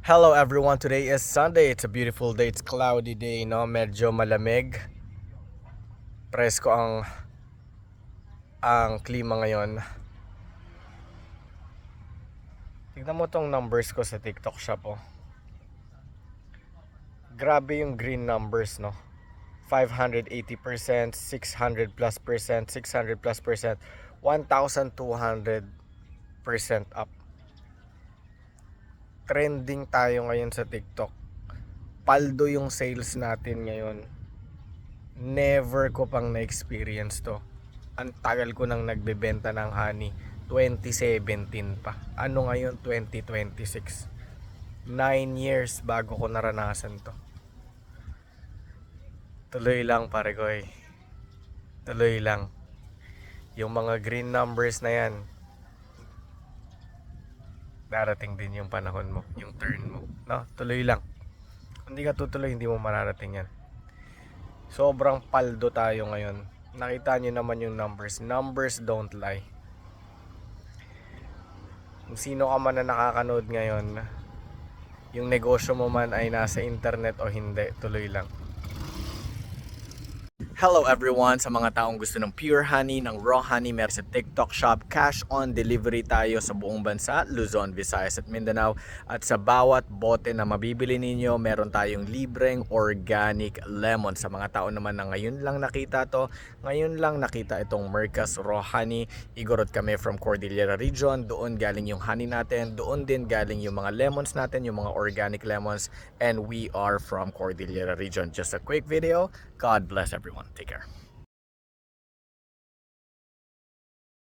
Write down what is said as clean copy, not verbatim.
Hello everyone, today is Sunday. It's a beautiful day. It's cloudy day, no? Medyo malamig. Presko ang klima ngayon. Tignan mo tong numbers ko sa TikTok shop, oh. Grabe yung green numbers, no? 580%, 600 plus percent, 600 plus percent, 1,200% up. Trending tayo ngayon sa TikTok. Paldo yung sales natin ngayon. Never ko pang na-experience to. Ang tagal ko nang nagbebenta ng honey. 2017 pa. Ano ngayon? 2026. 9 years bago ko naranasan to. Tuloy lang pare ko eh. Tuloy lang. Yung mga green numbers na yan, darating din yung panahon mo, yung turn mo. No? Tuloy lang. Kung hindi ka tutuloy, hindi mo mararating yan. Sobrang paldo tayo ngayon. Nakita nyo naman yung numbers. Numbers don't lie. Kung sino ka man na nakakanood ngayon, yung negosyo mo man ay nasa internet o hindi, tuloy lang. Hello everyone, sa mga taong gusto ng pure honey, ng raw honey, meron sa TikTok shop. Cash on delivery tayo sa buong bansa, Luzon, Visayas at Mindanao. At sa bawat bote na mabibili ninyo, meron tayong libreng organic lemon. Sa mga tao naman na ngayon lang nakita to, ngayon lang nakita itong Mercas Raw Honey. Igorot kami from Cordillera Region, doon galing yung honey natin, doon din galing yung mga lemons natin, yung mga organic lemons. And we are from Cordillera Region. Just a quick video. God bless everyone. Take care.